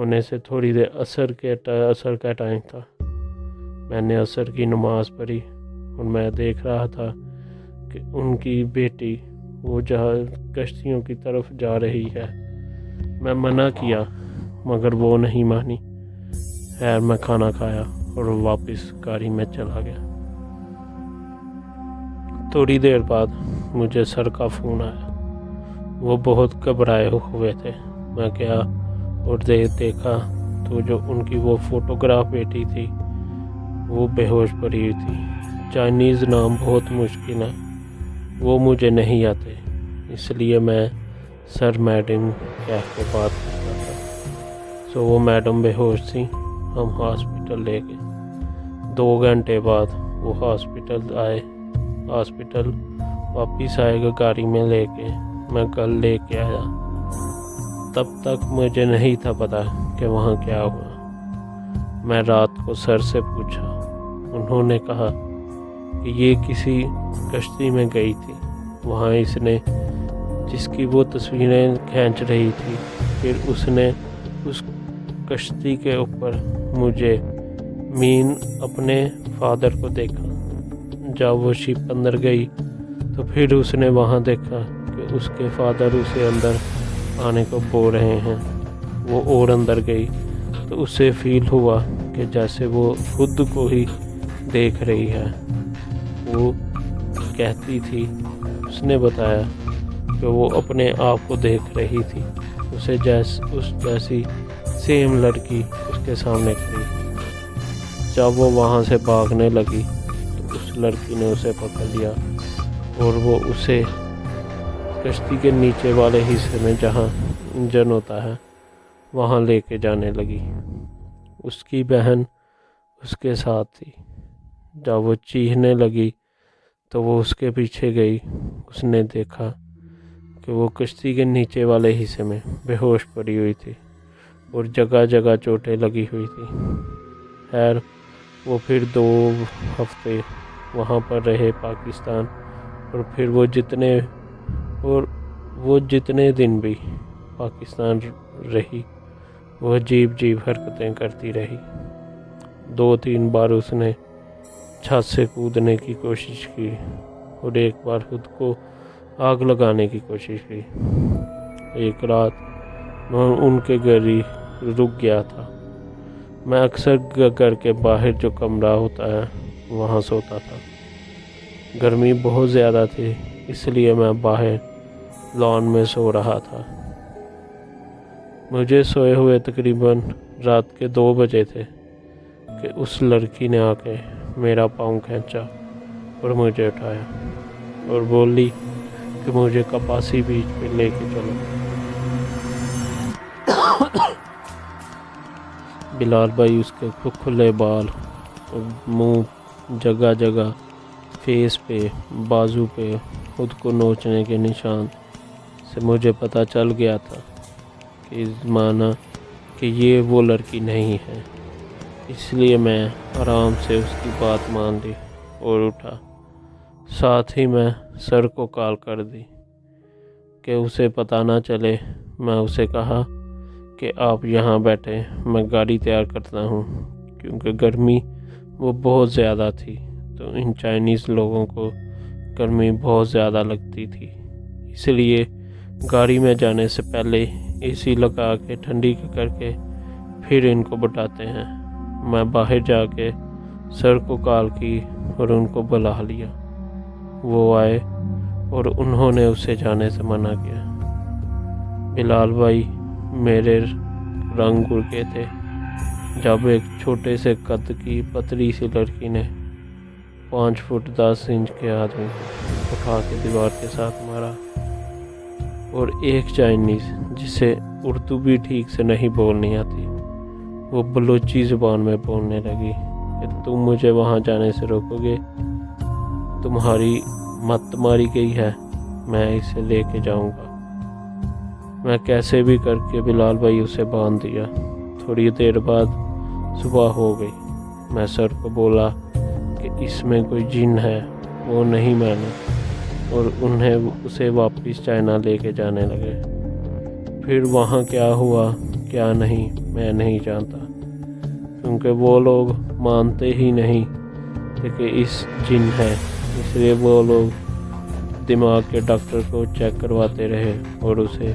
ہونے سے تھوڑی دیر عصر کا ٹائم تھا۔ میں نے عصر کی نماز پڑھی اور میں دیکھ رہا تھا کہ ان کی بیٹی وہ جہاں کشتیوں کی طرف جا رہی ہے۔ میں منع کیا مگر وہ نہیں مانی۔ خیر میں کھانا کھایا اور واپس گاڑی میں چلا گیا۔ تھوڑی دیر بعد مجھے سر کا فون آیا۔ وہ بہت گھبرائے ہوئے تھے۔ میں گیا اور دیکھا تو جو ان کی وہ فوٹوگراف بیٹی تھی وہ بے ہوش پڑی ہوئی تھی۔ چائنیز نام بہت مشکل ہے، وہ مجھے نہیں آتے، اس لیے میں سر میڈم کہہ کے بات کرتا تھا۔ وہ میڈم بے ہوش تھی۔ ہم ہاسپٹل لے گئے۔ 2 گھنٹے بعد وہ ہاسپٹل واپس آئے گا گاڑی میں لے کے۔ میں کل لے کے آیا۔ تب تک مجھے نہیں تھا پتا کہ وہاں کیا ہوا۔ میں رات کو سر سے پوچھا۔ انہوں نے کہا کہ یہ کسی کشتی میں گئی تھی، وہاں اس نے جس کی وہ تصویریں کھینچ رہی تھی، پھر اس نے اس کشتی کے اوپر مجھے اپنے فادر کو دیکھا۔ جب وہ شپ اندر گئی تو پھر اس نے وہاں دیکھا کہ اس کے فادر اسے اندر آنے کو بول رہے ہیں۔ وہ اور اندر گئی تو اسے فیل ہوا کہ جیسے وہ خود کو ہی دیکھ رہی ہے۔ وہ کہتی تھی، اس نے بتایا کہ وہ اپنے آپ کو دیکھ رہی تھی، اسے جیسی سیم لڑکی اس کے سامنے کھڑی۔ جب وہ وہاں سے بھاگنے لگی تو اس لڑکی نے اسے پکڑ لیا اور وہ اسے کشتی کے نیچے والے حصے میں جہاں انجن ہوتا ہے وہاں لے کے جانے لگی۔ اس کی بہن اس کے ساتھ تھی۔ جب وہ چیخنے لگی تو وہ اس کے پیچھے گئی۔ اس نے دیکھا کہ وہ کشتی کے نیچے والے حصے میں بے ہوش پڑی ہوئی تھی اور جگہ جگہ چوٹیں لگی ہوئی تھی۔ خیر وہ پھر 2 ہفتے وہاں پر رہے پاکستان، اور پھر وہ جتنے دن بھی پاکستان رہی وہ عجیب حرکتیں کرتی رہی۔ 2-3 بار اس نے چھت سے کودنے کی کوشش کی اور ایک بار خود کو آگ لگانے کی کوشش کی۔ ایک رات میں ان کے گھر ہی رک گیا تھا۔ میں اکثر گھر کے باہر جو کمرہ ہوتا ہے وہاں سوتا تھا۔ گرمی بہت زیادہ تھی، اس لیے میں باہر لان میں سو رہا تھا۔ مجھے سوئے ہوئے تقریباً رات کے 2 بجے تھے کہ اس لڑکی نے آ کے میرا پاؤں کھینچا اور مجھے اٹھایا اور بولی کہ مجھے کپاسی بیچ پہ لے کے چلو۔ بلال بھائی اس کے کھلے بال، منہ، جگہ جگہ فیس پہ، بازو پہ خود کو نوچنے کے نشان سے مجھے پتہ چل گیا تھا کہ یہ وہ لڑکی نہیں ہے۔ اس لیے میں آرام سے اس کی بات مان لی اور اٹھا۔ ساتھ ہی میں سر کو کال کر دی کہ اسے پتہ نہ چلے۔ میں اسے کہا کہ آپ یہاں بیٹھے، میں گاڑی تیار کرتا ہوں، کیونکہ گرمی وہ بہت زیادہ تھی تو ان چائنیز لوگوں کو گرمی بہت زیادہ لگتی تھی، اس لیے گاڑی میں جانے سے پہلے اے سی لگا کے ٹھنڈی کر کے پھر ان کو بٹھاتے ہیں۔ میں باہر جا کے سر کو کال کی اور ان کو بلا لیا۔ وہ آئے اور انہوں نے اسے جانے سے منع کیا۔ بلال بھائی میرے رنگ گرگے تھے۔ جب ایک چھوٹے سے قد کی پتلی سی لڑکی نے 5 فٹ 10 انچ کے آدمی کو اٹھا کے دیوار کے ساتھ مارا، اور ایک چائنیز جسے اردو بھی ٹھیک سے نہیں بولنی آتی، وہ بلوچی زبان میں بولنے لگی کہ تم مجھے وہاں جانے سے روکو گے؟ تمہاری مت ماری گئی ہے، میں اسے لے کے جاؤں گا۔ میں کیسے بھی کر کے بلال بھائی اسے باندھ دیا۔ تھوڑی دیر بعد صبح ہو گئی۔ میں سر کو بولا کہ اس میں کوئی جن ہے، وہ نہیں مانے اور اسے واپس چائنا لے کے جانے لگے۔ پھر وہاں کیا ہوا کیا نہیں میں نہیں جانتا، کیونکہ وہ لوگ مانتے ہی نہیں کہ اس جن ہے، اس لیے وہ لوگ دماغ کے ڈاکٹر کو چیک کرواتے رہے اور اسے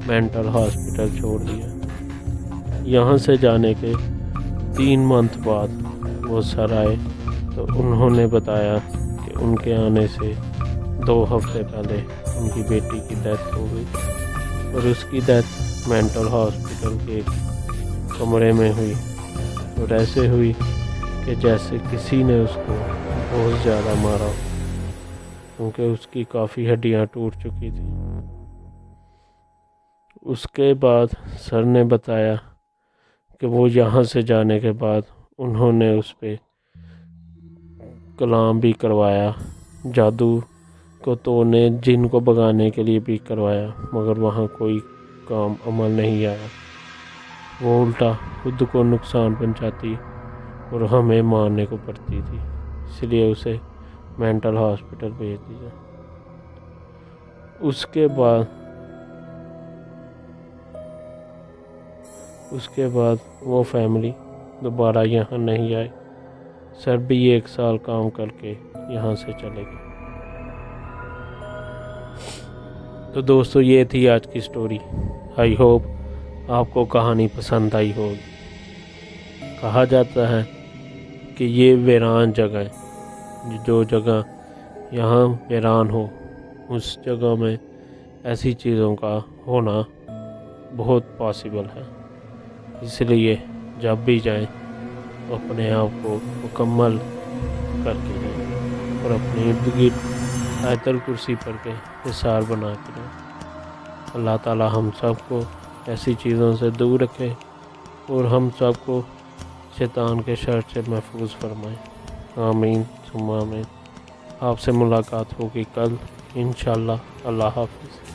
مینٹل ہاسپٹل چھوڑ دیا۔ یہاں سے جانے کے 3 منتھ بعد وہ سر آئے تو انہوں نے بتایا کہ ان کے آنے سے 2 ہفتے پہلے ان کی بیٹی کی ڈیتھ ہو گئی، اور اس کی ڈیتھ مینٹل ہاسپٹل کے کمرے میں ہوئی، اور ایسے ہوئی کہ جیسے کسی نے اس کو بہت زیادہ مارا، کیونکہ اس کی کافی ہڈیاں ٹوٹ چکی تھیں۔ اس کے بعد سر نے بتایا کہ وہ یہاں سے جانے کے بعد انہوں نے اس پہ کلام بھی کروایا، جادو کو توڑنے جن کو بھگانے کے لیے بھی کروایا، مگر وہاں کوئی کام عمل نہیں آیا، وہ الٹا خود کو نقصان پہنچاتی اور ہمیں مارنے کو پڑتی تھی، اس لیے اسے مینٹل ہاسپٹل بھیج دیا۔ اس کے بعد وہ فیملی دوبارہ یہاں نہیں آئی، سر بھی 1 سال کام کر کے یہاں سے چلے گئے۔ تو دوستو یہ تھی آج کی سٹوری، آئی ہوپ آپ کو کہانی پسند آئی ہوگی۔ کہا جاتا ہے کہ یہ ویران جگہ ہے، جو جگہ یہاں ویران ہو اس جگہ میں ایسی چیزوں کا ہونا بہت پاسبل ہے، اس لیے جب بھی جائیں اپنے آپ کو مکمل کر کے جائیں اور اپنے ارد گرد آیت الکرسی پڑھ کے حصار بنا کے جائیں۔ اللہ تعالی ہم سب کو ایسی چیزوں سے دور رکھے اور ہم سب کو شیطان کے شر سے محفوظ فرمائے، آمین ثم آمین۔ آپ سے ملاقات ہوگی کل انشاءاللہ۔ اللہ حافظ۔